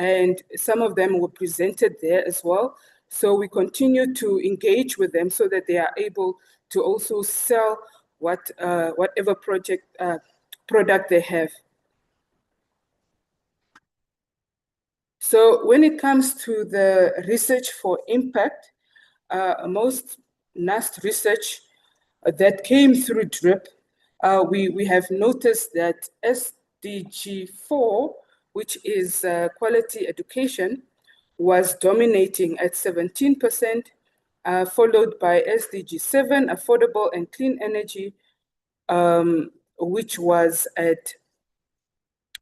and some of them were presented there as well. So we continue to engage with them so that they are able to also sell whatever product they have. So when it comes to the research for impact, most NAST research that came through DRIP, we have noticed that SDG 4, which is quality education, was dominating at 17%, followed by SDG 7, affordable and clean energy, which was at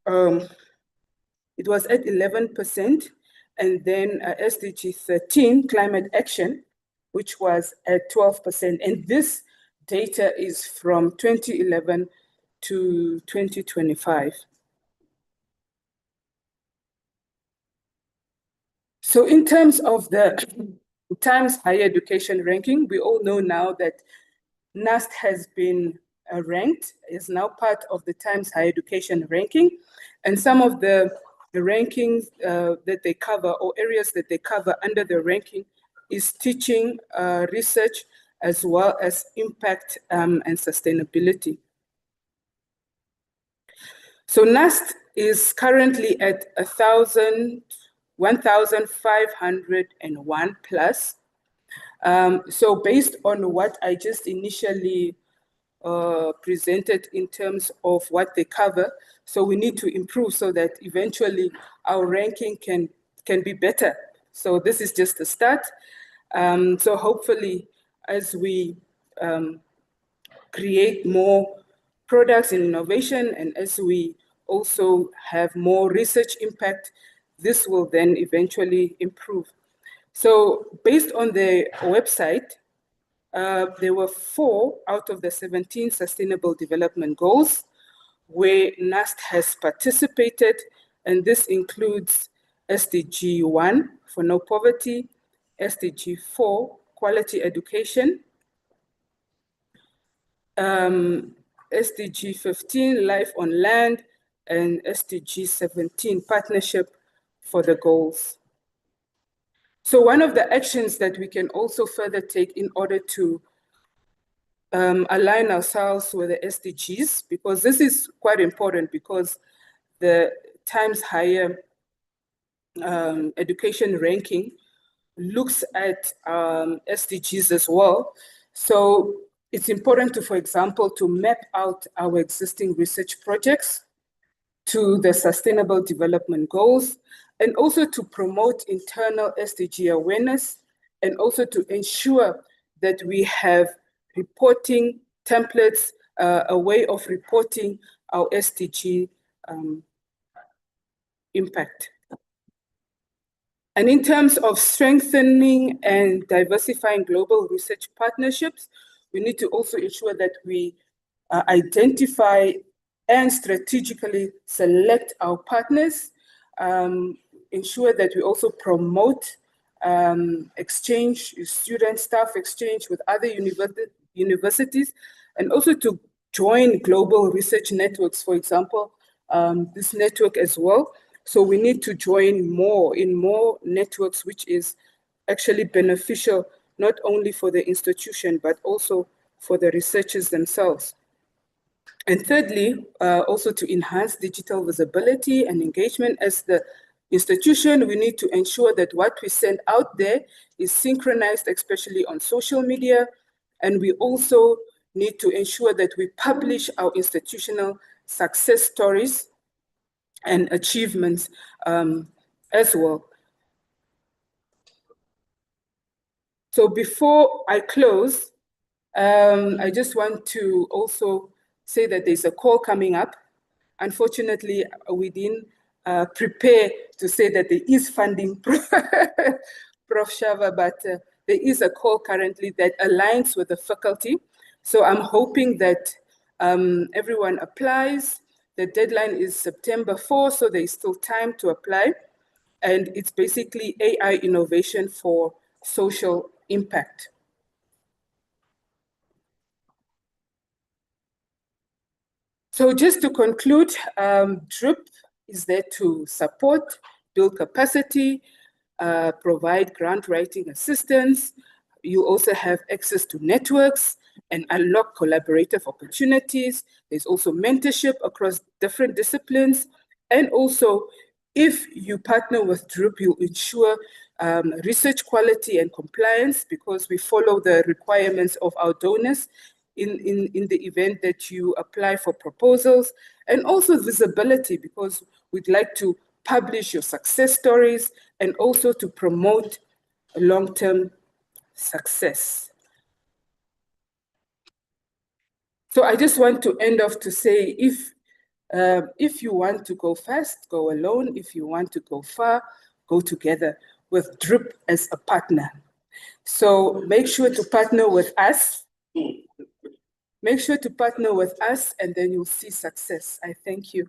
11%, and then SDG 13, climate action, which was at 12%. And this data is from 2011 to 2025. So in terms of the Times Higher Education ranking, we all know now that NAST has been ranked, is now part of the Times Higher Education ranking. And some of the rankings that they cover, or areas that they cover under the ranking, is teaching, research, as well as impact and sustainability. So NAST is currently at 1,501 plus. So based on what I just initially presented in terms of what they cover, so we need to improve so that eventually our ranking can be better. So this is just a start. So hopefully, as we create more products and innovation, and as we also have more research impact, this will then eventually improve. So based on the website, there were 4 out of the 17 Sustainable Development Goals where NAST has participated, and this includes SDG 1 for no poverty, SDG 4, quality education, SDG 15, life on land, and SDG 17, partnership for the goals. So one of the actions that we can also further take in order to align ourselves with the SDGs, because this is quite important, because the Times Higher Education ranking looks at SDGs as well. So it's important to, for example, to map out our existing research projects to the Sustainable Development Goals, and also to promote internal SDG awareness, and also to ensure that we have reporting templates, a way of reporting our SDG impact. And in terms of strengthening and diversifying global research partnerships, we need to also ensure that we identify and strategically select our partners, ensure that we also promote exchange, student staff exchange with other universities, and also to join global research networks, for example, this network as well. So we need to join more networks, which is actually beneficial not only for the institution, but also for the researchers themselves. And thirdly, also to enhance digital visibility and engagement as the institution, we need to ensure that what we send out there is synchronized, especially on social media. And we also need to ensure that we publish our institutional success stories and achievements as well. So before I close, I just want to also say that there's a call coming up. Unfortunately, we didn't prepare to say that there is funding, Prof. Shava, but there is a call currently that aligns with the faculty. So I'm hoping that everyone applies. The deadline is September 4, so there is still time to apply. And it's basically AI innovation for social impact. So just to conclude, DRIP is there to support build capacity, provide grant writing assistance. You also have access to networks and unlock collaborative opportunities. There's also mentorship across different disciplines. And also, if you partner with DRUP, you ensure research quality and compliance because we follow the requirements of our donors in the event that you apply for proposals, and also visibility because we'd like to publish your success stories and also to promote long-term success. So I just want to end off to say, if you want to go fast, go alone. If you want to go far, go together with DRUP as a partner. So make sure to partner with us. Make sure to partner with us, and then you'll see success. I thank you.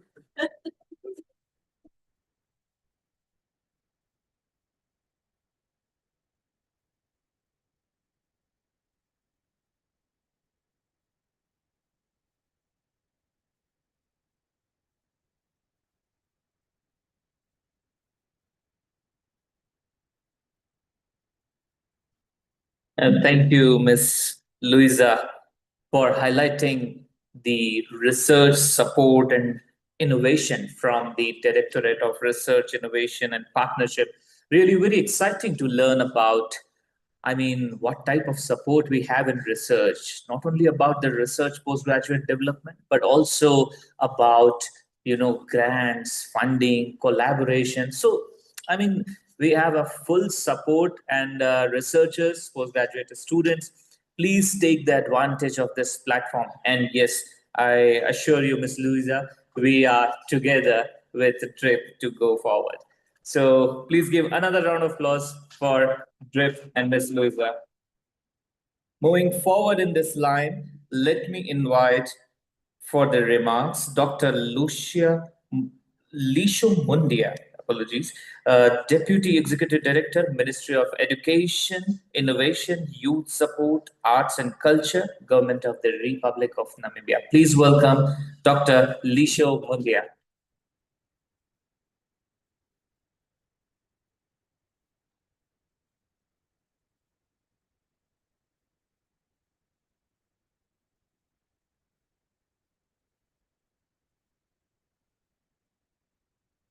And thank you, Ms. Louisa, for highlighting the research support and innovation from the Directorate of Research, Innovation and Partnership. Really, very exciting to learn about, what type of support we have in research, not only about the research postgraduate development, but also about, grants, funding, collaboration. So, we have a full support and researchers, postgraduate students. Please take the advantage of this platform. And yes, I assure you, Ms. Louisa, we are together with the DRIP to go forward. So please give another round of applause for DRIP and Ms. Louisa. Moving forward in this line, let me invite for the remarks Dr. Lisho Mundia, apologies, Deputy Executive Director, Ministry of Education, Innovation, Youth Support, Arts and Culture, Government of the Republic of Namibia. Please welcome Dr. Lisho Mundia.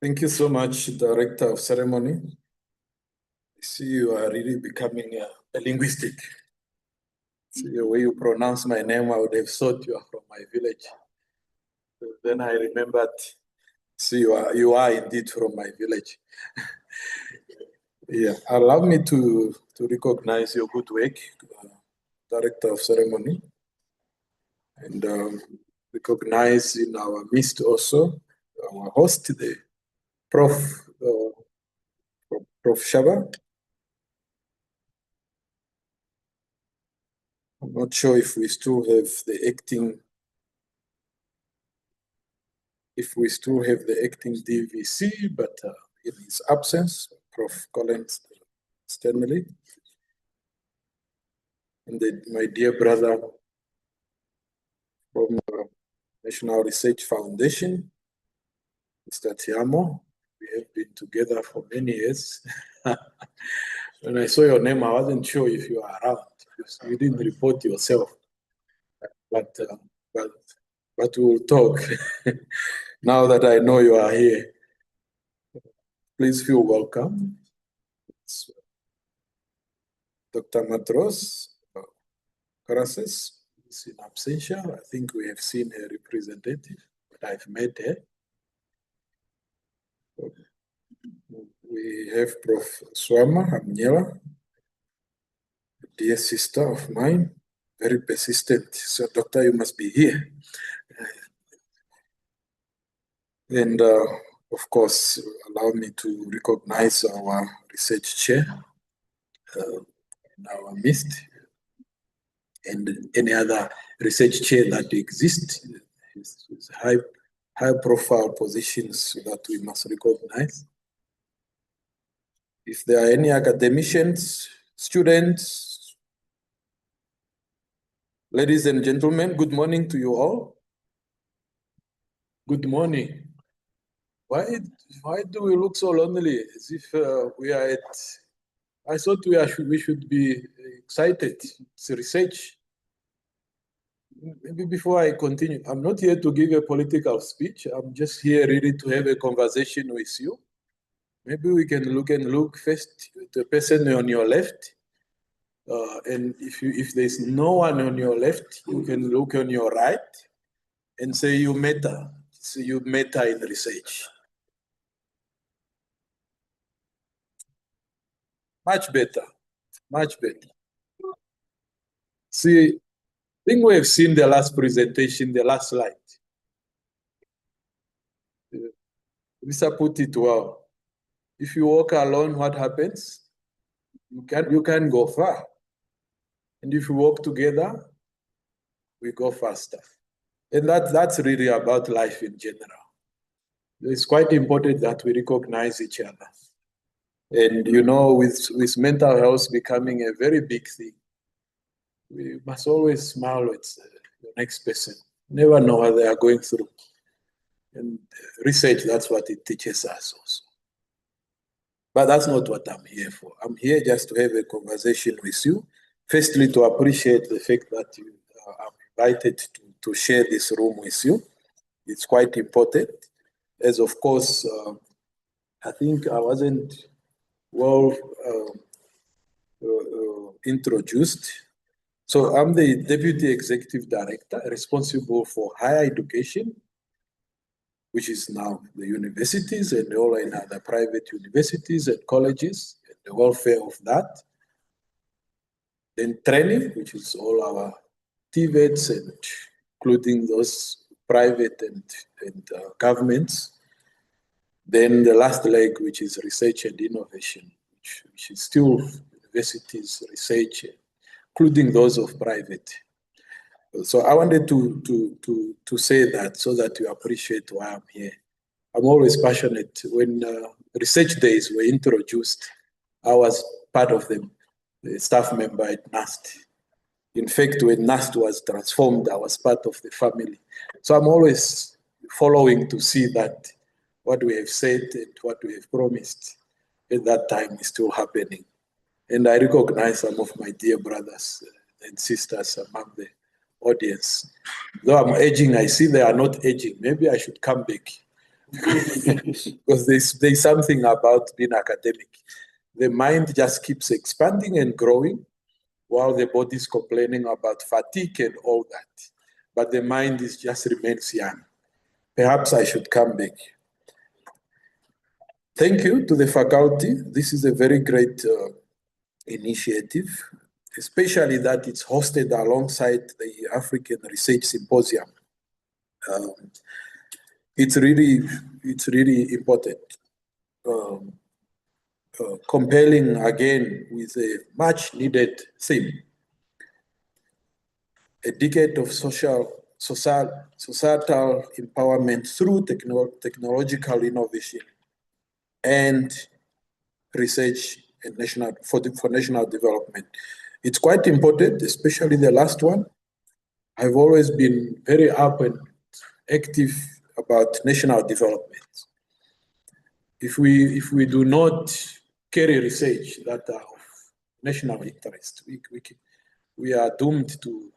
Thank you so much, Director of Ceremony. I see you are really becoming a linguistic. See the way you pronounce my name, I would have thought you are from my village. So then I remembered, see, you are indeed from my village. Yeah, allow me to recognize your good work, Director of Ceremony, and recognize in our midst also our host, the Prof. Shaba. I'm not sure if we still have the acting DVC, but in his absence, Prof. Collins Stanley, and my dear brother from National Research Foundation, Mr. Tiamo. We have been together for many years. When I saw your name, I wasn't sure if you are around because you didn't report yourself. But we'll talk now that I know you are here. Please feel welcome. Dr. Matros Karases is in absentia. I think we have seen a representative, but I've met her. We have Prof. Swama Amnyela, a dear sister of mine, very persistent. So, Doctor, you must be here. And of course, allow me to recognize our research chair in our midst, and any other research chair that exists. High profile positions that we must recognize. If there are any academicians, students, ladies and gentlemen, good morning to you all. Good morning. why do we look so lonely? As if we are at. I thought we should be excited. It's research. Maybe before I continue, I'm not here to give a political speech. I'm just here really to have a conversation with you. Maybe we can look first at the person on your left. And if there's no one on your left, you can look on your right and say you matter. So you matter in research. Much better, much better. See, I think we have seen the last presentation, the last slide. Lisa put it well. If you walk alone, what happens? You can go far. And if we work together, we go faster. And that's really about life in general. It's quite important that we recognize each other. And you know, with mental health becoming a very big thing, we must always smile at the next person. Never know what they are going through. And research, that's what it teaches us also. But that's not what I'm here for. I'm here just to have a conversation with you. Firstly, to appreciate the fact that you are invited to share this room with you. It's quite important. As of course, I think I wasn't well introduced. So I'm the Deputy Executive Director responsible for higher education, which is now the universities and all in other private universities and colleges, and the welfare of that. Then training, which is all our TVETs, and including those private and governments. Then the last leg, which is research and innovation, which is still universities, research, including those of private. So I wanted to say that so that you appreciate why I'm here. I'm always passionate. When research days were introduced, I was part of them, the staff member at NAST. In fact, when NAST was transformed, I was part of the family. So I'm always following to see that what we have said and what we have promised at that time is still happening. And I recognize some of my dear brothers and sisters among the audience. Though I'm aging, I see they are not aging. Maybe I should come back. Because there's something about being academic. The mind just keeps expanding and growing while the body is complaining about fatigue and all that. But the mind just remains young. Perhaps I should come back. Thank you to the faculty. This is a very great initiative, especially that it's hosted alongside the African Research Symposium. It's really important. Compelling again with a much needed theme. A decade of societal empowerment through technological innovation and research and for national development. It's quite important, especially the last one. I've always been very up and active about national development. If we do not carry research that are of national interest, we are doomed to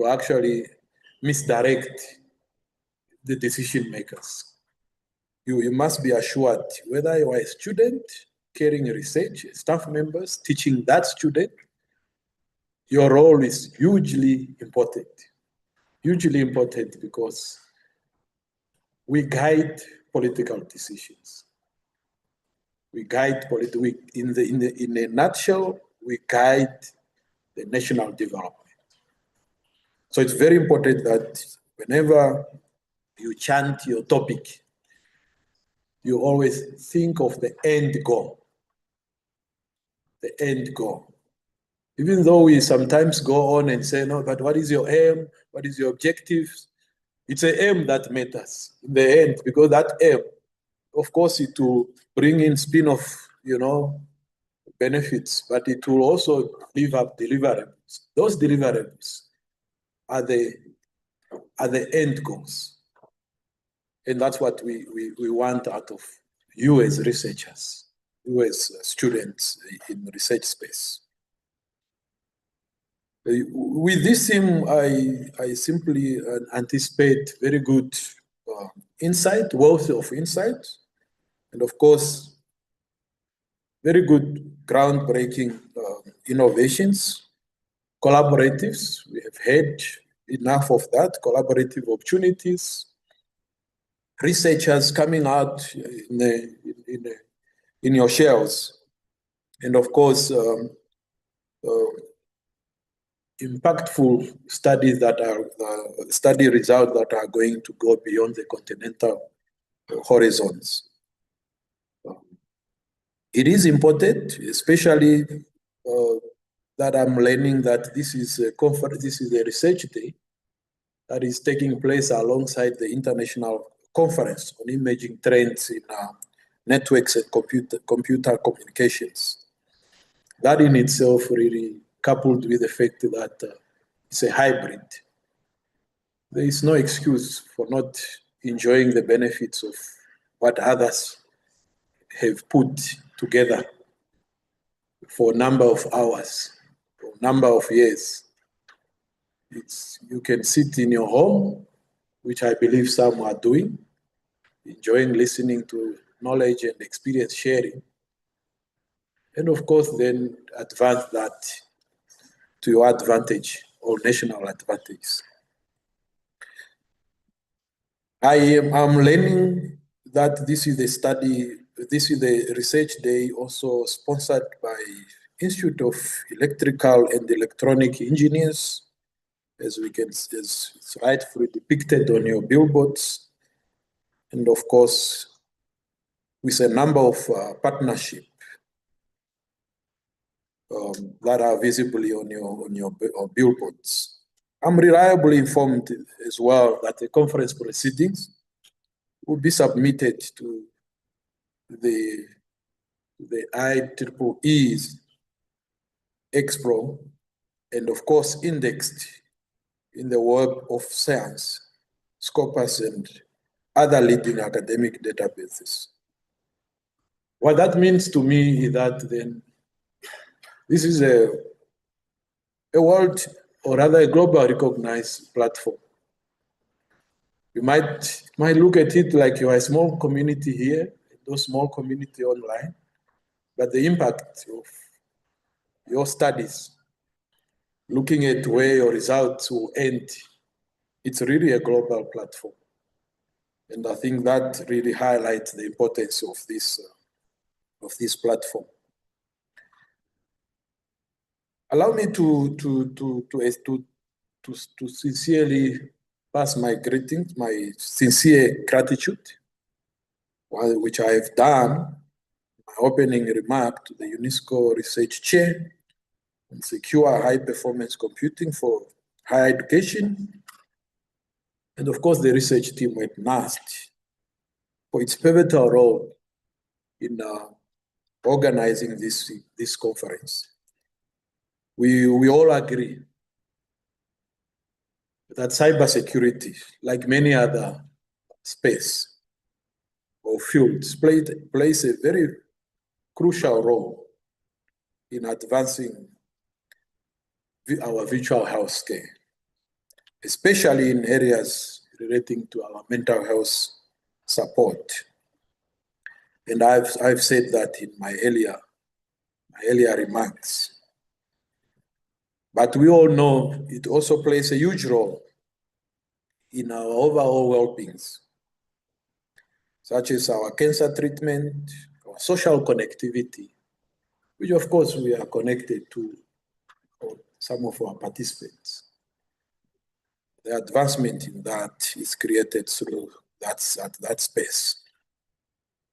actually misdirect the decision makers. You must be assured whether you are a student carrying research, staff members teaching that student, your role is hugely important. Hugely important because we guide political decisions. We guide in a nutshell, we guide the national development. So it's very important that whenever you chant your topic, you always think of the end goal. The end goal. Even though we sometimes go on and say, no, but what is your aim? What is your objective? It's an aim that matters in the end, because that aim, of course, it will bring in spin-off, benefits, but it will also leave up deliverables. Those deliverables are the end goals. And that's what we want out of you as researchers, you as students in research space. With this theme, I simply anticipate very good insight, wealth of insight, and of course, very good groundbreaking innovations, collaboratives. We have had enough of that, collaborative opportunities, researchers coming out in your shells, and of course, impactful studies that are study results that are going to go beyond the continental horizons. It is important, especially that I'm learning that this is a conference, this is a research day that is taking place alongside the International Conference on Emerging Trends in Networks and Computer Communications. That in itself really coupled with the fact that it's a hybrid. There is no excuse for not enjoying the benefits of what others have put together for a number of hours, for a number of years. You can sit in your home, which I believe some are doing, enjoying listening to knowledge and experience sharing, and of course then advance that to your advantage or national advantage. I'm learning that this is the research day also sponsored by Institute of Electrical and Electronic Engineers, as it's rightfully depicted on your billboards, and of course, with a number of partnerships that are visibly on your billboards. I'm reliably informed as well that the conference proceedings will be submitted to the IEEE's Expo, and of course indexed in the Web of Science, Scopus, and other leading academic databases. What that means to me is that then this is a world, or rather a global recognized platform. You might look at it like you are a small community here, no small community online, but the impact of your studies, looking at where your results will end, it's really a global platform. And I think that really highlights the importance of this platform. Allow me to sincerely pass my greetings, my sincere gratitude, which I have done, my opening remark to the UNESCO Research Chair on secure high-performance computing for higher education, and of course the research team at NAST for its pivotal role in organizing this conference. We all agree that cybersecurity, like many other space or fields, plays a very crucial role in advancing our virtual health care, especially in areas relating to our mental health support. And I've said that in my earlier remarks. But we all know it also plays a huge role in our overall well-being, such as our cancer treatment, our social connectivity, which of course we are connected to some of our participants. The advancement in that is created through that space.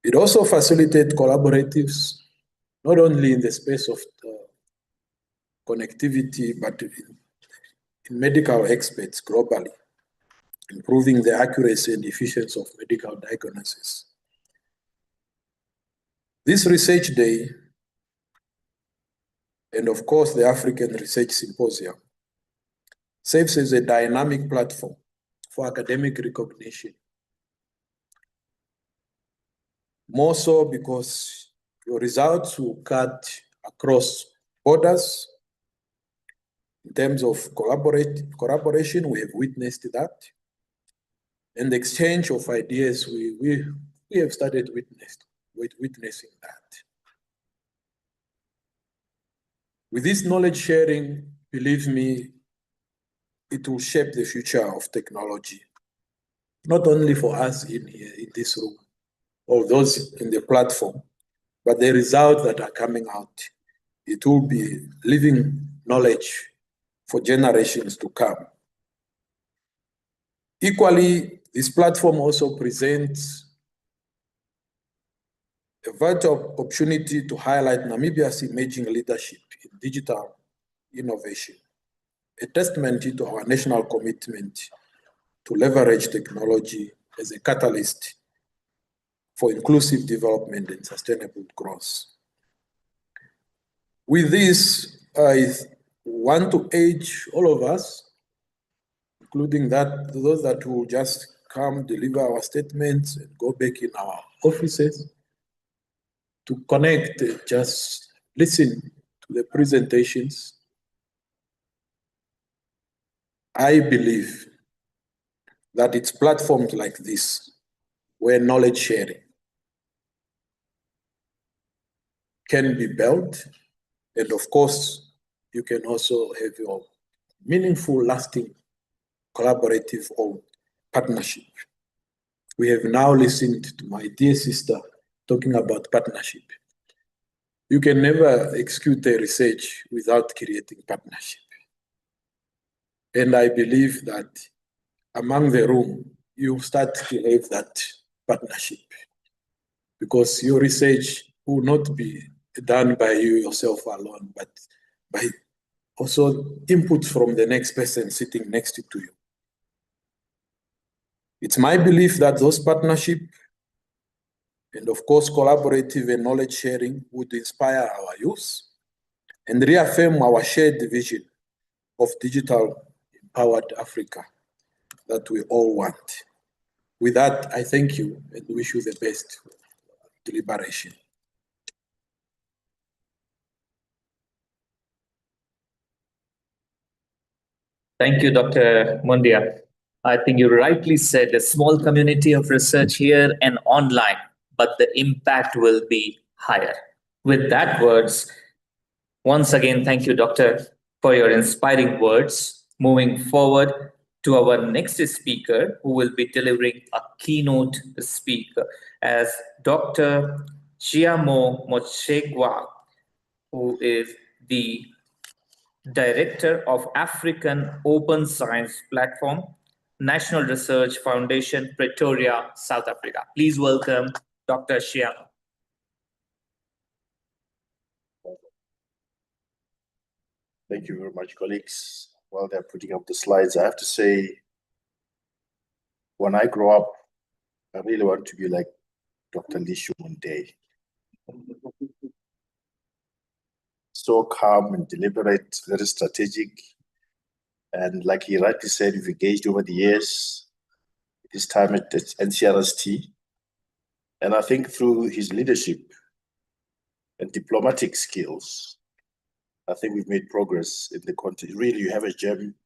It also facilitates collaboratives, not only in the space of connectivity, but in medical experts globally, improving the accuracy and efficiency of medical diagnosis. This research day, and of course the African Research Symposium, serves as a dynamic platform for academic recognition More so because your results will cut across borders. In terms of collaboration, we have witnessed that. And the exchange of ideas, we have started witnessing that. With this knowledge sharing, believe me, it will shape the future of technology, not only for us in here, in this room, or those in the platform, but the results that are coming out. It will be living knowledge for generations to come. Equally, this platform also presents a vital opportunity to highlight Namibia's emerging leadership in digital innovation, a testament to our national commitment to leverage technology as a catalyst for inclusive development and sustainable growth. With this, I want to urge all of us, including those that will just come deliver our statements and go back in our offices, to connect, just listen to the presentations. I believe that it's platforms like this where knowledge sharing can be built, and of course, you can also have your meaningful, lasting, collaborative or partnership. We have now listened to my dear sister talking about partnership. You can never execute a research without creating partnership. And I believe that among the room, you start to have that partnership, because your research will not be done by you yourself alone, but by also input from the next person sitting next to you. It's my belief that those partnerships and of course collaborative and knowledge sharing would inspire our youth and reaffirm our shared vision of digital empowered Africa that we all want. With that, I thank you and wish you the best deliberation. Thank you, Dr. Mundia. I think you rightly said a small community of research here and online, but the impact will be higher. With that words, once again, thank you, Doctor, for your inspiring words. Moving forward to our next speaker, who will be delivering a keynote speaker, as Dr. Chiamo Mochegwa, who is the Director of African Open Science Platform, National Research Foundation, Pretoria, South Africa. Please welcome Dr. Chiamo. Thank you very much, colleagues. While they're putting up the slides, I have to say, when I grow up, I really want to be like Dr. Lishu one day. So calm and deliberate, very strategic. And like he rightly said, we've engaged over the years, this time at NCRST. And I think through his leadership and diplomatic skills, I think we've made progress in the country. Really, you have a gem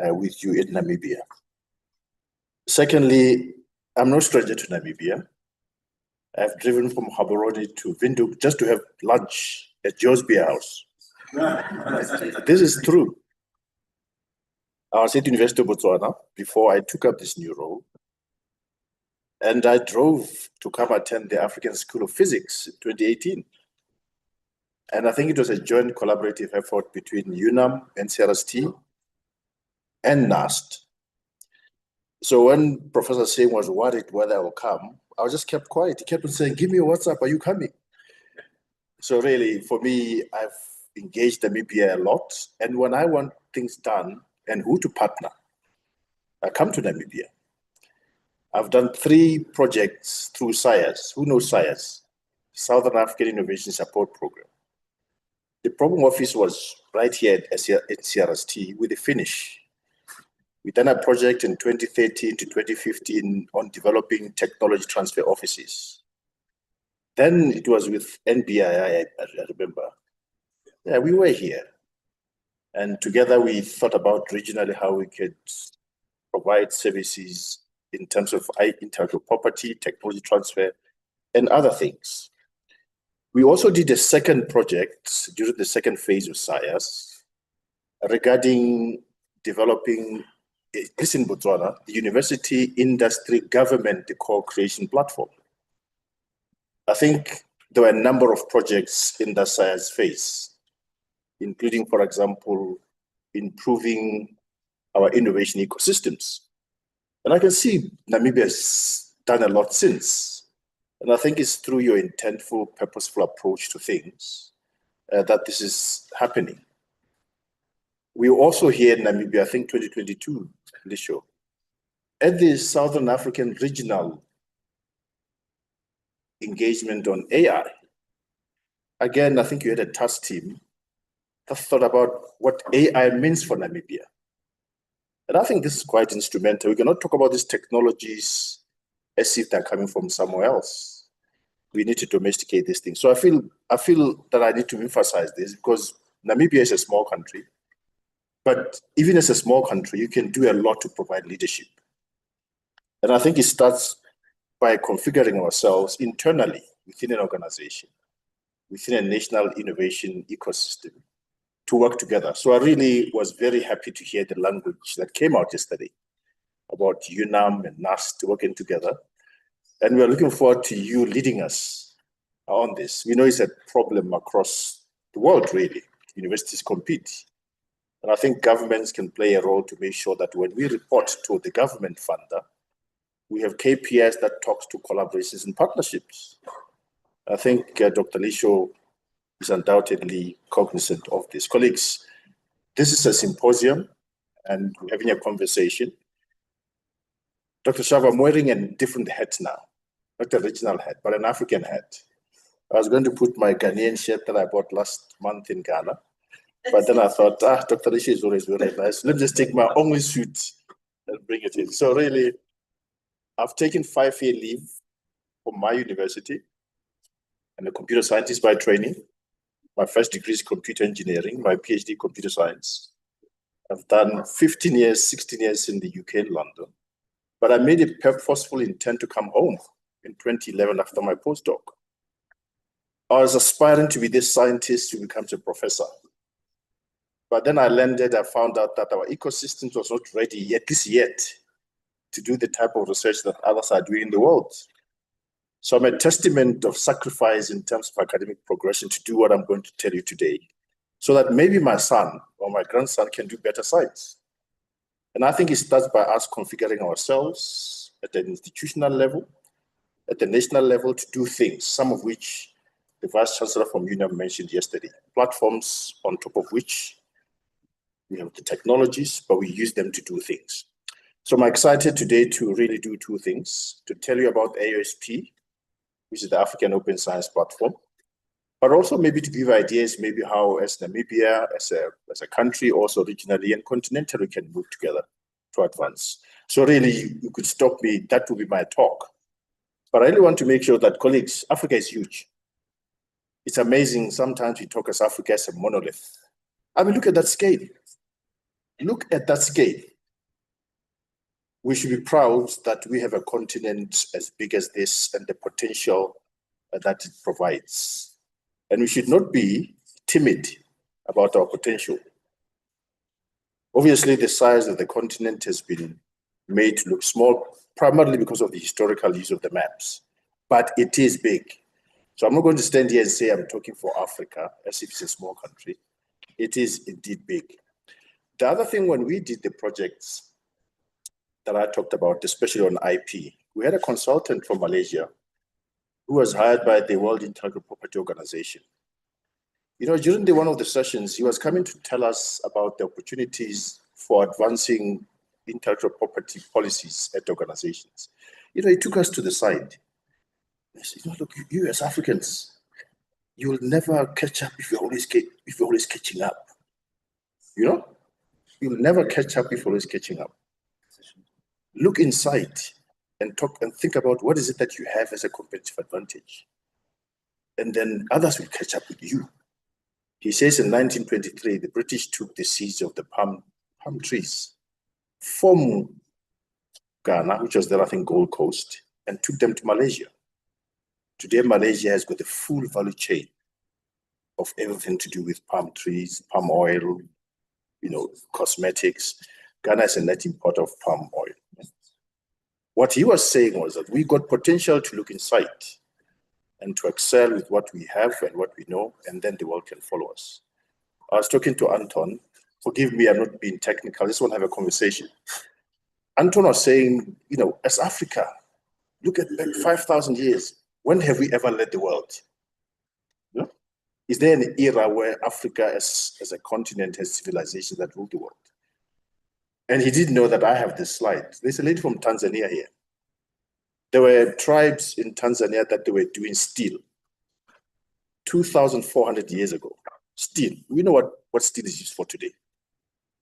with you in Namibia. Secondly, I'm no stranger to Namibia. I've driven from Gaborone to Windhoek just to have lunch at Joe's Beer House. This is true. I was at University of Botswana before I took up this new role. And I drove to come attend the African School of Physics in 2018. And I think it was a joint collaborative effort between UNAM, NCRST, and NAST. So when Professor Singh was worried whether I would come, I just kept quiet. He kept on saying, give me a WhatsApp, are you coming? So really, for me, I've engaged Namibia a lot. And when I want things done and who to partner, I come to Namibia. I've done 3 projects through SIAS. Who knows SIAS? Southern African Innovation Support Program. The program office was right here at CRST with the finish. We done a project in 2013 to 2015 on developing technology transfer offices. Then it was with NBI, I remember. Yeah, we were here. And together we thought about regionally how we could provide services in terms of intellectual property, technology transfer, and other things. We also did a second project during the second phase of SIAS regarding developing, this in Botswana, the University Industry Government Co-Creation Platform. I think there were a number of projects in the SIAS phase, including, for example, improving our innovation ecosystems. And I can see Namibia has done a lot since. And I think it's through your intentful, purposeful approach to things that this is happening. We also here in Namibia, I think 2022, Lisho, at the Southern African Regional Engagement on AI. Again, I think you had a task team that thought about what AI means for Namibia. And I think this is quite instrumental. We cannot talk about these technologies as if they're coming from somewhere else. We need to domesticate these things. So I feel that I need to emphasize this because Namibia is a small country, but even as a small country, you can do a lot to provide leadership. And I think it starts by configuring ourselves internally within an organization, within a national innovation ecosystem to work together. So I really was very happy to hear the language that came out yesterday about UNAM and NAST working together. And we're looking forward to you leading us on this. We know it's a problem across the world, really. Universities compete. And I think governments can play a role to make sure that when we report to the government funder, we have KPIs that talks to collaborations and partnerships. I think Dr. Lisho is undoubtedly cognizant of this. Colleagues, this is a symposium and we're having a conversation. Dr. Shava, I'm wearing a different hat now, not a regional hat, but an African hat. I was going to put my Ghanaian shirt that I bought last month in Ghana, but then I thought, Dr. Lisho is always very nice. Let me just take my only suit and bring it in. So really, I've taken 5-year leave from my university. I'm a computer scientist by training. My first degree is computer engineering, my PhD computer science. I've done 15 years, 16 years in the UK in London. But I made a purposeful intent to come home in 2011 after my postdoc. I was aspiring to be this scientist who becomes a professor. But then I landed, I found out that our ecosystem was not ready yet, to do the type of research that others are doing in the world. So I'm a testament of sacrifice in terms of academic progression to do what I'm going to tell you today, so that maybe my son or my grandson can do better science. And I think it starts by us configuring ourselves at an institutional level, at the national level to do things, some of which the Vice Chancellor from UNAM mentioned yesterday, platforms on top of which we have the technologies, but we use them to do things. So I'm excited today to really do two things, to tell you about AOSP, which is the African Open Science Platform, but also maybe to give ideas, maybe how as Namibia, as a country, also regionally and continentally, we can move together to advance. So really, you could stop me, that would be my talk. But I really want to make sure that, colleagues, Africa is huge. It's amazing, sometimes we talk as Africa as a monolith. I mean, look at that scale. Look at that scale. We should be proud that we have a continent as big as this and the potential that it provides. And we should not be timid about our potential. Obviously, the size of the continent has been made to look small, primarily because of the historical use of the maps, but it is big. So I'm not going to stand here and say I'm talking for Africa as if it's a small country. It is indeed big. The other thing, when we did the projects that I talked about, especially on IP, we had a consultant from Malaysia who was hired by the World Intellectual Property Organization. You know, during one of the sessions, he was coming to tell us about the opportunities for advancing intellectual property policies at organizations. You know, he took us to the side. He said, you know, look, you as Africans, you will never catch up if you're always catching up. You know, you'll never catch up if you're always catching up. Look inside and talk and think about what is it that you have as a competitive advantage. and then others will catch up with you. He says in 1923, the British took the seeds of the palm trees from Ghana, which was then, I think, Gold Coast, and took them to Malaysia. Today, Malaysia has got the full value chain of everything to do with palm trees, palm oil, cosmetics. Ghana is a net importer of palm oil. What he was saying was that we got potential to look inside and to excel with what we have and what we know, and then the world can follow us. I was talking to Anton. Forgive me, I'm not being technical. I just want to have a conversation. Anton was saying, as Africa, look at back 5,000 years. When have we ever led the world? Is there an era where Africa as a continent has civilization that ruled the world? And he didn't know that I have this slide. There's a lady from Tanzania here. There were tribes in Tanzania that they were doing steel 2,400 years ago. Steel, we know what steel is used for today.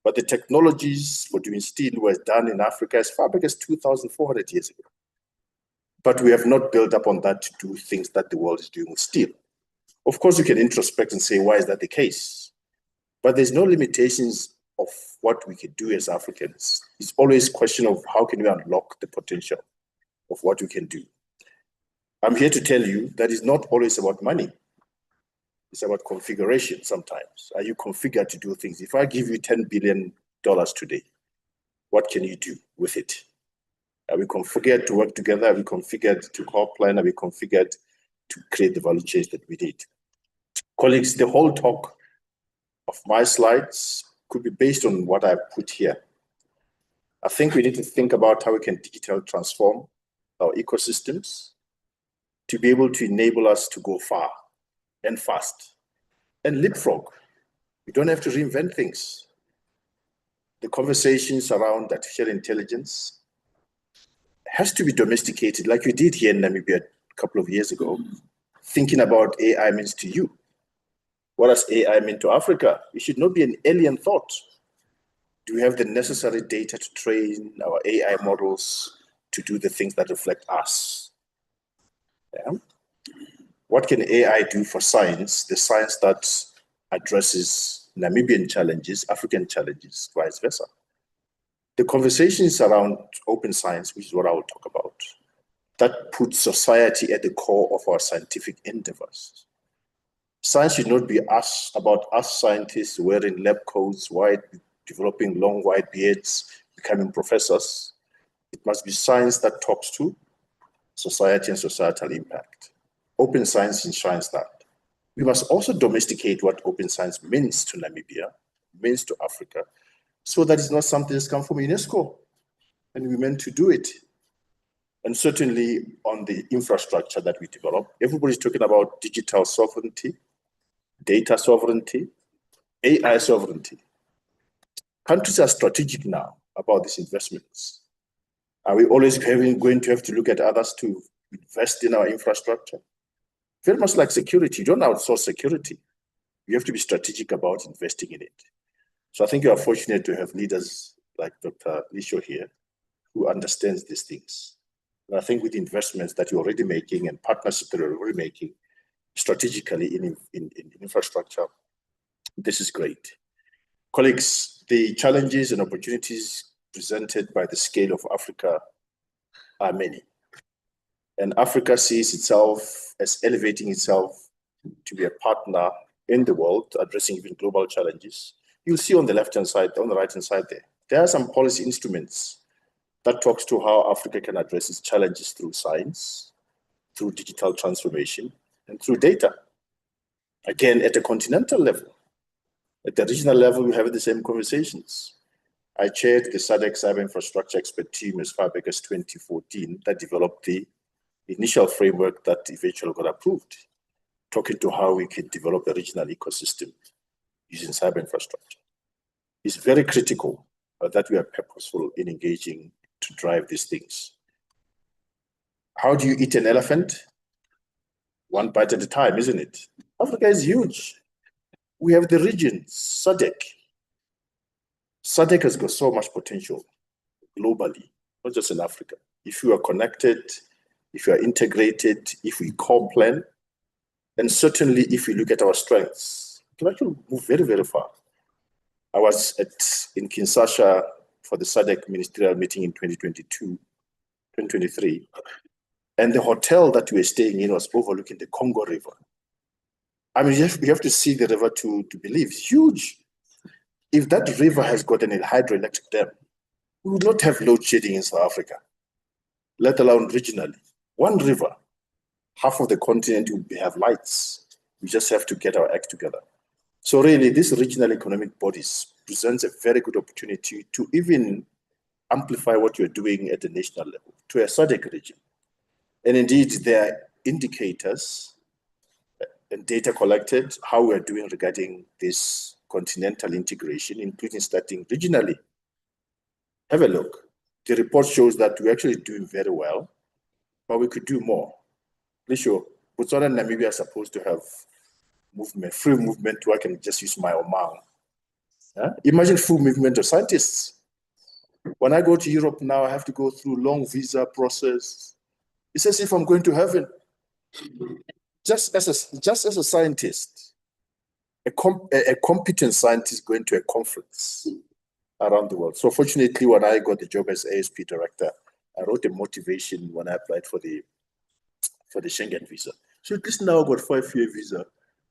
But the technologies for doing steel were done in Africa as far back as 2,400 years ago. But we have not built up on that to do things that the world is doing with steel. Of course, you can introspect and say, why is that the case? But there's no limitations of what we can do as Africans. It's always a question of how can we unlock the potential of what we can do. I'm here to tell you that it's not always about money. It's about configuration sometimes. Are you configured to do things? If I give you $10 billion today, what can you do with it? Are we configured to work together? Are we configured to co-plan? Are we configured to create the value chains that we need? Colleagues, the whole talk of my slides could be based on what I've put here. I think we need to think about how we can digitally transform our ecosystems to be able to enable us to go far and fast and leapfrog. We don't have to reinvent things. The conversations around artificial intelligence has to be domesticated like we did here in Namibia a couple of years ago. Thinking about AI means to you. What does AI mean to Africa? It should not be an alien thought. Do we have the necessary data to train our AI models to do the things that reflect us? Yeah. What can AI do for science, the science that addresses Namibian challenges, African challenges, vice versa? The conversations around open science, which is what I will talk about, that puts society at the core of our scientific endeavors. Science should not be about us scientists wearing lab coats, developing long white beards, becoming professors. It must be science that talks to society and societal impact. Open science enshrines that. We must also domesticate what open science means to Namibia, means to Africa, so that it's not something that's come from UNESCO, and we meant to do it. And certainly on the infrastructure that we develop, everybody's talking about digital sovereignty, data sovereignty, AI sovereignty. Countries are strategic now about these investments. Are we always going to have to look at others to invest in our infrastructure? Very much like security. You don't outsource security. You have to be strategic about investing in it. So I think you are fortunate to have leaders like Dr. Lisho here who understands these things. And I think with investments that you're already making and partnerships that you're already making strategically in infrastructure, this is great. Colleagues, the challenges and opportunities presented by the scale of Africa are many. And Africa sees itself as elevating itself to be a partner in the world, addressing even global challenges. You'll see on the left-hand side, on the right-hand side there are some policy instruments that talks to how Africa can address its challenges through science, through digital transformation, and through data. Again, at a continental level. At the regional level, we have the same conversations. I chaired the SADC Cyber Infrastructure Expert Team as far back as 2014 that developed the initial framework that eventually got approved, talking to how we can develop a regional ecosystem using cyber infrastructure. It's very critical that we are purposeful in engaging to drive these things. How do you eat an elephant? One bite at a time, isn't it? Africa is huge. We have the region, SADC. SADC has got so much potential globally, not just in Africa. If you are connected, if you are integrated, if we co-plan, And certainly, if you look at our strengths, we can actually move very, very far. I was in Kinshasa for the SADC ministerial meeting in 2023, and the hotel that we were staying in was overlooking the Congo River. I mean, you have to see the river to believe. It's huge. If that river has got an hydroelectric dam, we would not have load shedding in South Africa, let alone regionally. One river, half of the continent will have lights. We just have to get our act together. So really, these regional economic bodies presents a very good opportunity to even amplify what you're doing at the national level to a SADC region. And indeed, there are indicators and data collected, how we're doing regarding this continental integration, including starting regionally. Have a look. The report shows that we're actually doing very well, but we could do more. Please show, Botswana and Namibia are supposed to have movement, free movement, where I can just use my Omang. Imagine full movement of scientists. When I go to Europe now, I have to go through long visa process. It's as if I'm going to heaven. Just as a scientist, a competent scientist going to a conference around the world. So fortunately, when I got the job as ASP director, I wrote a motivation when I applied for the Schengen visa. So at least now I've got 5-year visa.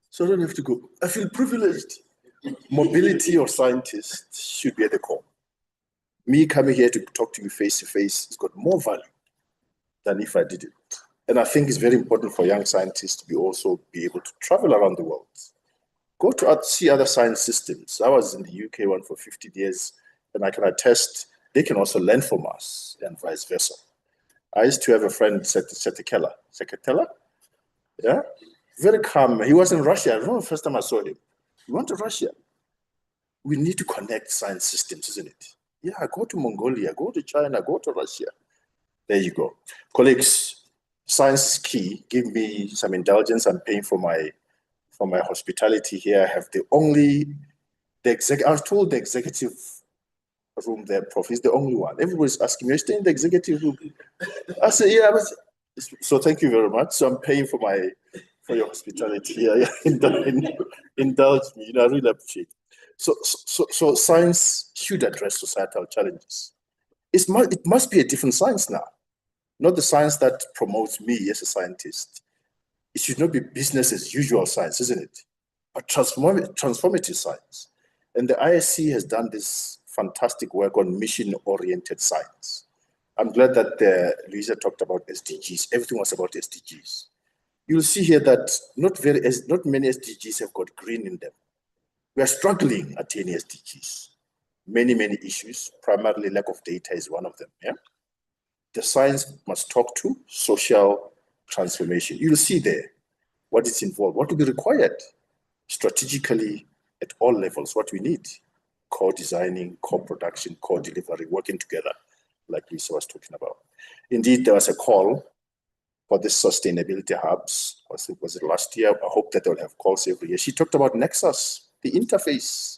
So I don't have to go. I feel privileged. Mobility of scientists should be at the core. Me coming here to talk to you face to face has got more value than if I did it. And I think it's very important for young scientists to also be able to travel around the world. Go to see other science systems. I was in the UK one for 50 years, and I can attest they can also learn from us and vice versa. I used to have a friend, Sekatela. Yeah? Very calm. He was in Russia. I remember the first time I saw him. We went to Russia. We need to connect science systems, isn't it? Yeah, go to Mongolia, go to China, go to Russia. There you go. Colleagues, science is key. Give me some indulgence. I'm paying for my hospitality here. I have I was told the executive room there, Prof, is the only one. Everybody's asking me, are you staying in the executive room? I said, yeah. So thank you very much. So I'm paying for your hospitality here. Yeah. Indulge me. I really appreciate it. So science should address societal challenges. It must be a different science now, not the science that promotes me as a scientist. It should not be business as usual science, isn't it? But transformative science. And the ISC has done this fantastic work on mission-oriented science. I'm glad that Louisa talked about SDGs. Everything was about SDGs. You'll see here that not many SDGs have got green in them. We are struggling attaining SDGs. Many issues, primarily lack of data is one of them. Yeah? The science must talk to social transformation. You'll see there what is involved, what will be required strategically at all levels, what we need. Co-designing, co-production, co-delivery, working together, like Lisa was talking about. Indeed, there was a call for the sustainability hubs. Was it last year? I hope that they'll have calls every year. She talked about Nexus, the interface.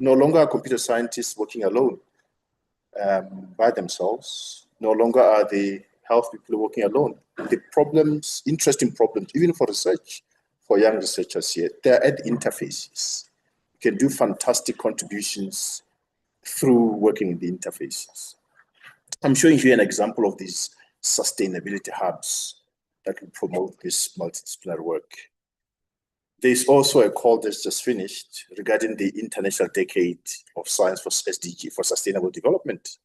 No longer are computer scientists working alone by themselves. No longer are the health people working alone. The problems, interesting problems, even for research, for young researchers here, they're at interfaces. You can do fantastic contributions through working in the interfaces. I'm showing you an example of these sustainability hubs that will promote this multidisciplinary work. There's also a call that's just finished regarding the International Decade of Science for SDG, for Sustainable Development.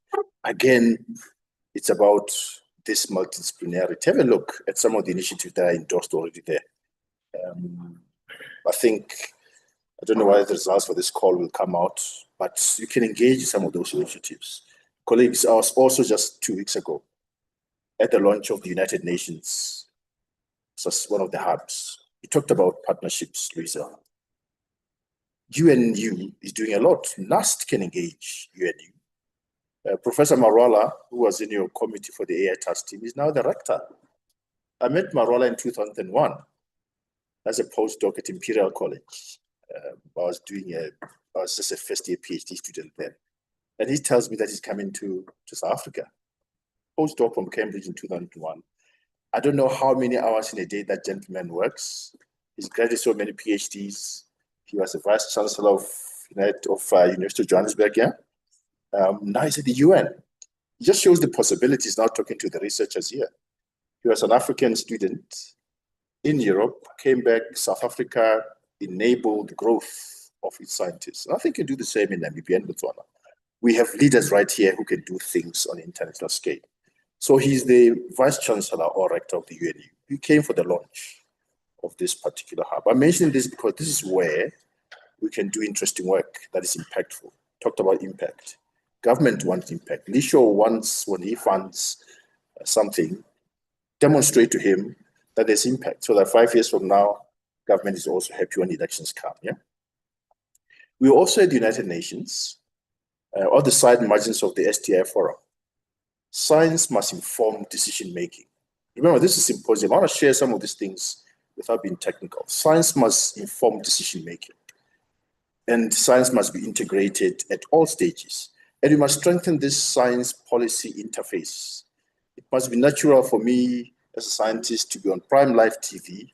Again, it's about this multidisciplinarity. Have a look at some of the initiatives that are endorsed already there. I don't know why the results for this call will come out, but you can engage in some of those initiatives. Colleagues, I was also just 2 weeks ago at the launch of the United Nations, so one of the hubs. We talked about partnerships, Louisa. UNU is doing a lot. NAST can engage UNU. Professor Marwala, who was in your committee for the AI task team, is now the rector. I met Marwala in 2001 as a postdoc at Imperial College. I was just a first-year PhD student then. And he tells me that he's coming to South Africa. Postdoc from Cambridge in 2001. I don't know how many hours in a day that gentleman works. He's graduated so many PhDs. He was the Vice Chancellor of University of Johannesburg, yeah. Now he's at the UN. It just shows the possibilities now talking to the researchers here. He was an African student in Europe, came back, South Africa enabled growth of its scientists. And I think you do the same in Namibia and Botswana. We have leaders right here who can do things on an international scale. So he's the Vice Chancellor or Rector of the UNU. He came for the launch of this particular hub. I'm mentioning this because this is where we can do interesting work that is impactful. Talked about impact. Government wants impact. Lisho wants, when he funds something, demonstrate to him that there's impact, so that 5 years from now, government is also happy when elections come, yeah? We also at the United Nations, on the side margins of the STI forum, science must inform decision-making. Remember, this is a symposium. I want to share some of these things without being technical. Science must inform decision-making, and science must be integrated at all stages. And we must strengthen this science policy interface. It must be natural for me as a scientist to be on Prime Live TV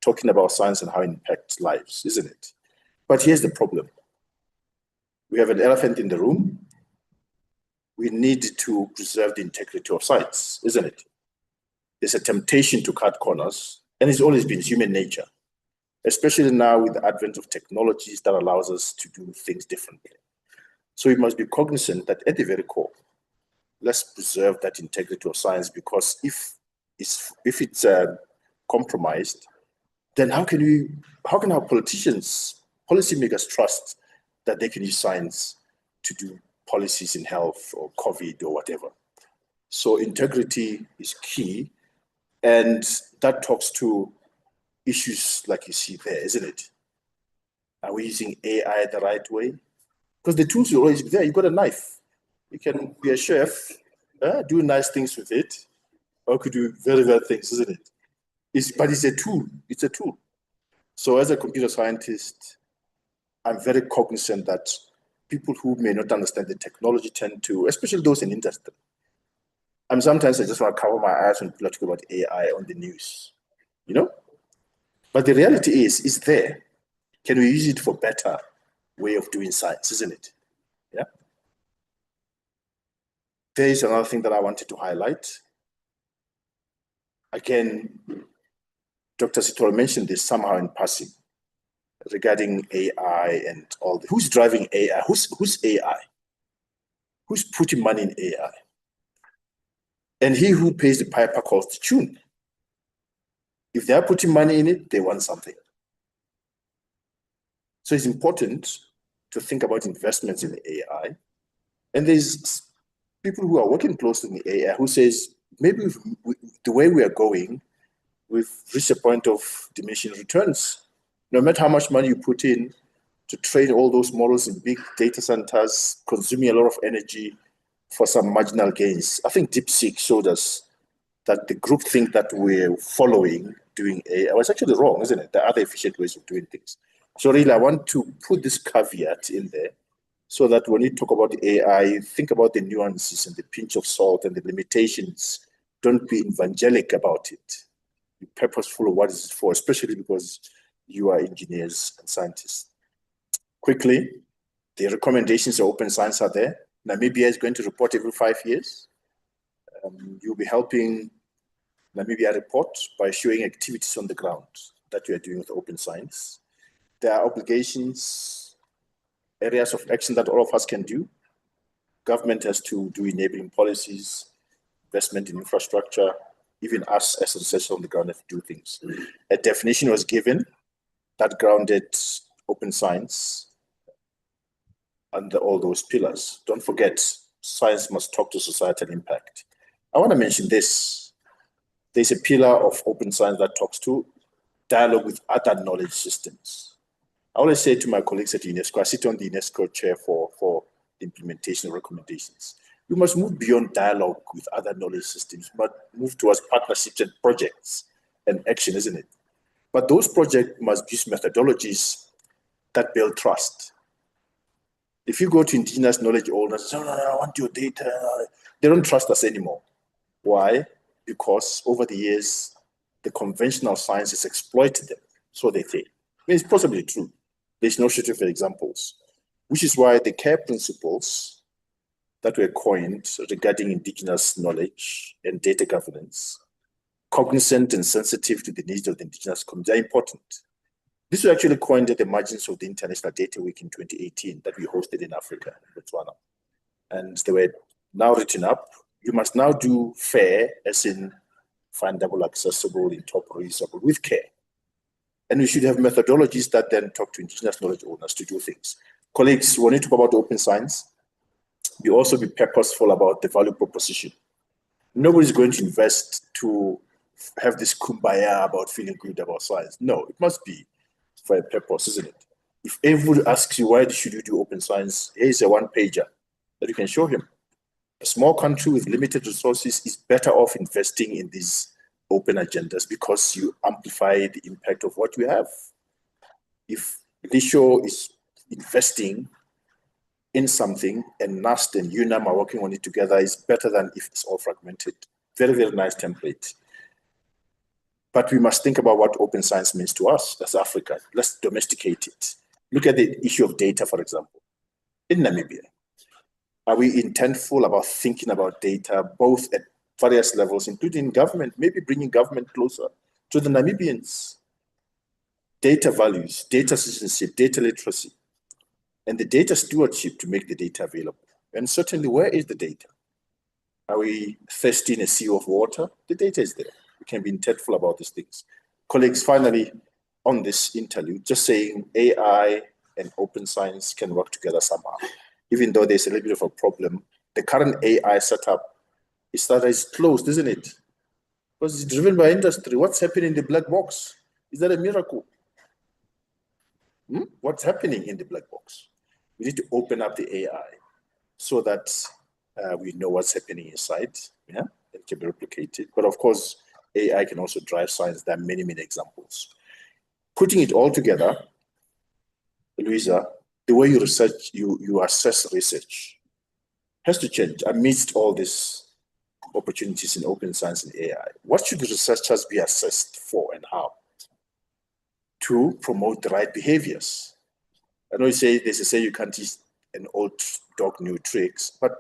talking about science and how it impacts lives, isn't it? But here's the problem. We have an elephant in the room. We need to preserve the integrity of science, isn't it? There's a temptation to cut corners, and it's always been human nature, especially now with the advent of technologies that allows us to do things differently. So we must be cognizant that at the very core, let's preserve that integrity of science, because if it's compromised, then how can our politicians, policymakers trust that they can use science to do policies in health or COVID or whatever? So integrity is key, and that talks to issues like you see there, isn't it? Are we using AI the right way? Because the tools will always be there. You've got a knife. You can be a chef, do nice things with it, or could do very bad things, isn't it? But it's a tool. It's a tool. So as a computer scientist, I'm very cognizant that people who may not understand the technology tend to, especially those in industry. Sometimes I just want to cover my eyes when people are talking about AI on the news, you know? But the reality is there. Can we use it for better way of doing science, isn't it? Yeah. There is another thing that I wanted to highlight. Again, Dr. Sitol mentioned this somehow in passing regarding AI and all. Who's driving AI? Who's AI? Who's putting money in AI? And he who pays the piper calls the tune. If they are putting money in it, they want something. So it's important to think about investments in the AI. And there's people who are working closely in the AI who says, maybe the way we are going, we've reached a point of diminishing returns. No matter how much money you put in to train all those models in big data centers, consuming a lot of energy for some marginal gains. I think DeepSeek showed us that the group think that we're following doing AI was actually wrong, isn't it? There are other efficient ways of doing things. So really, I want to put this caveat in there so that when you talk about AI, think about the nuances and the pinch of salt and the limitations. Don't be evangelic about it. Be purposeful of what is it for, especially because you are engineers and scientists. Quickly, the recommendations of open science are there. Namibia is going to report every 5 years. You'll be helping Namibia report by showing activities on the ground that you are doing with open science. There are obligations, areas of action that all of us can do. Government has to do enabling policies, investment in infrastructure. Even us as researchers on the ground have to do things. A definition was given that grounded open science under all those pillars. Don't forget, science must talk to societal impact. I want to mention this. There's a pillar of open science that talks to dialogue with other knowledge systems. I always say to my colleagues at UNESCO, I sit on the UNESCO chair for the implementation of recommendations. We must move beyond dialogue with other knowledge systems, but move towards partnerships and projects and action, isn't it? But those projects must use methodologies that build trust. If you go to indigenous knowledge owners and say, no, I want your data, they don't trust us anymore. Why? Because over the years, the conventional science has exploited them. So they say. I mean, it's possibly true. There's no shortage of examples, which is why the care principles that were coined regarding indigenous knowledge and data governance, cognizant and sensitive to the needs of the indigenous community, are important. This was actually coined at the margins of the International Data Week in 2018 that we hosted in Africa, in Botswana. And they were now written up. You must now do FAIR, as in findable, accessible, interoperable, with care. And we should have methodologies that then talk to indigenous knowledge owners to do things. Colleagues, when you talk about open science, we also be purposeful about the value proposition. Nobody's going to invest to have this kumbaya about feeling good about science. No, it must be for a purpose, isn't it? If everybody asks you, why should you do open science? Here's a one-pager that you can show him. A small country with limited resources is better off investing in these open agendas because you amplify the impact of what you have. If Lisho is investing in something and NAST and UNAM are working on it together, is better than if it's all fragmented. Very, very nice template. But we must think about what open science means to us as Africa. Let's domesticate it. Look at the issue of data, for example. In Namibia, are we intentful about thinking about data, both at various levels, including government, maybe bringing government closer to the Namibians? Data values, data citizenship, data literacy, and the data stewardship to make the data available. And certainly, where is the data? Are we thirsty in a sea of water? The data is there. We can be intentful about these things. Colleagues, finally, on this interlude, just saying AI and open science can work together somehow. Even though there's a little bit of a problem, the current AI setup is that it's closed, isn't it? Because it's driven by industry. What's happening in the black box? Is that a miracle? What's happening in the black box? We need to open up the AI so that we know what's happening inside, yeah, and can be replicated. But of course, AI can also drive science. There are many, many examples. Putting it all together, Louisa, the way you research, you assess research has to change amidst all these opportunities in open science and AI. What should the researchers be assessed for and how? To promote the right behaviors. I know there's a say you can't teach an old dog new tricks, but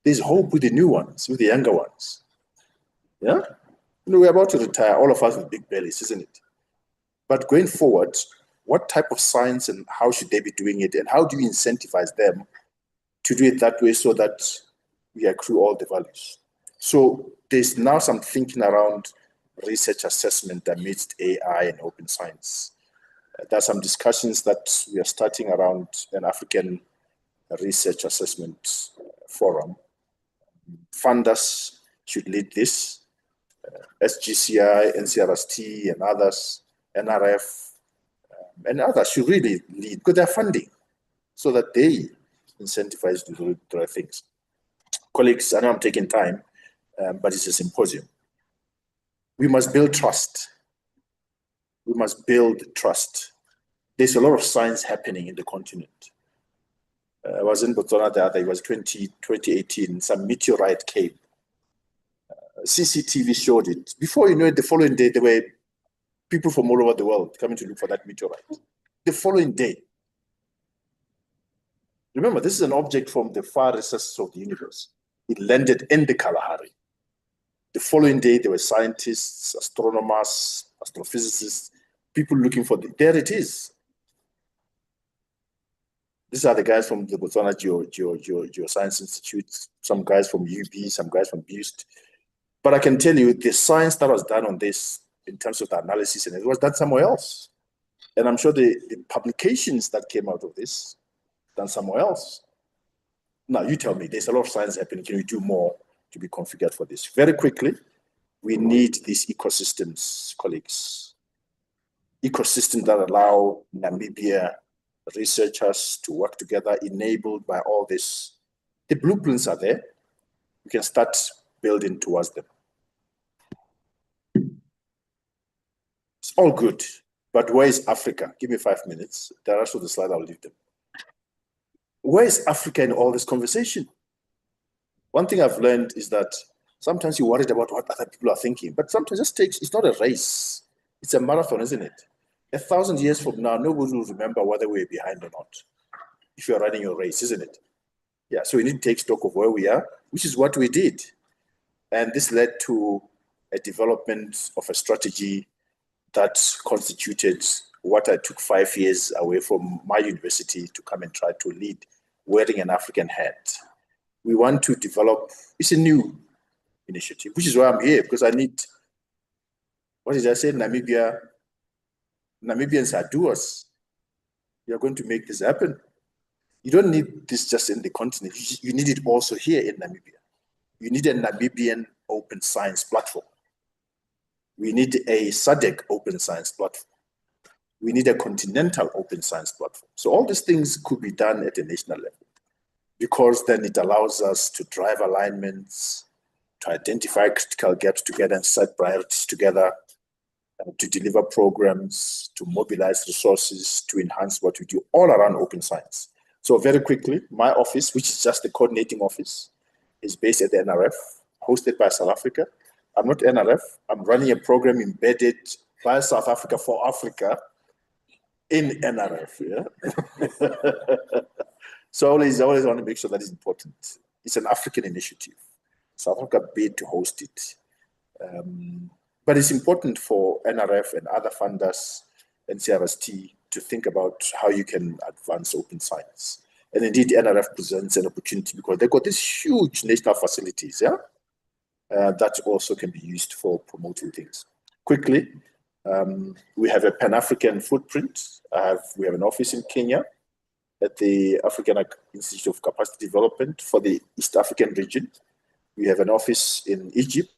there's hope with the new ones, with the younger ones. Yeah? We're about to retire, all of us with big bellies, isn't it? But going forward, what type of science and how should they be doing it, and how do you incentivize them to do it that way so that we accrue all the values? So there's now some thinking around research assessment amidst AI and open science. There are some discussions that we are starting around an African research assessment forum. Funders should lead this. SGCI, NCRST, and others, NRF, and others should really lead because they're funding so that they incentivize to do the right things. Colleagues, I know I'm taking time, but it's a symposium. We must build trust. We must build trust. There's a lot of science happening in the continent. I was in Botswana the other, it was 2018, some meteorite came. CCTV showed it. Before you know it, the following day, there were people from all over the world coming to look for that meteorite. The following day. Remember, this is an object from the far recesses of the universe. It landed in the Kalahari. The following day, there were scientists, astronomers, astrophysicists, people looking for it. There it is. These are the guys from the Botswana Geoscience Institute, some guys from UB, some guys from BUST. But I can tell you the science that was done on this in terms of the analysis, and it was done somewhere else. And I'm sure the publications that came out of this done somewhere else. Now, you tell me, there's a lot of science happening. Can we do more to be configured for this? Very quickly, we need these ecosystems, colleagues. Ecosystems that allow Namibia researchers to work together, enabled by all this. The blueprints are there. We can start building towards them. It's all good, but where is Africa? Give me 5 minutes. The rest of the slide, I'll leave them. Where is Africa in all this conversation? One thing I've learned is that sometimes you're worried about what other people are thinking, but sometimes it's not a race. It's a marathon, isn't it? 1,000 years from now, nobody will remember whether we're behind or not. If you're running your race, isn't it? Yeah, so we need to take stock of where we are, which is what we did. And this led to a development of a strategy that constituted what I took 5 years away from my university to come and try to lead, wearing an African hat. We want to develop, it's a new initiative, which is why I'm here, because I need, what did I say, Namibians are doers. You're going to make this happen. You don't need this just in the continent, you need it also here in Namibia. You need a Namibian open science platform. We need a SADC open science platform. We need a continental open science platform. So all these things could be done at a national level, because then it allows us to drive alignments, to identify critical gaps together and set priorities together, to deliver programs, to mobilize resources, to enhance what we do all around open science. So very quickly, my office, which is just the coordinating office, is based at the NRF, hosted by South Africa. I'm not NRF, I'm running a program embedded by South Africa for Africa in NRF, yeah? So I always want to make sure that is important. It's an African initiative. South Africa bid to host it. But it's important for NRF and other funders and CRST to think about how you can advance open science. And indeed, NRF presents an opportunity because they've got these huge national facilities, yeah? That also can be used for promoting things. Quickly, we have a Pan-African footprint. We have an office in Kenya at the African Institute of Capacity Development for the East African region. We have an office in Egypt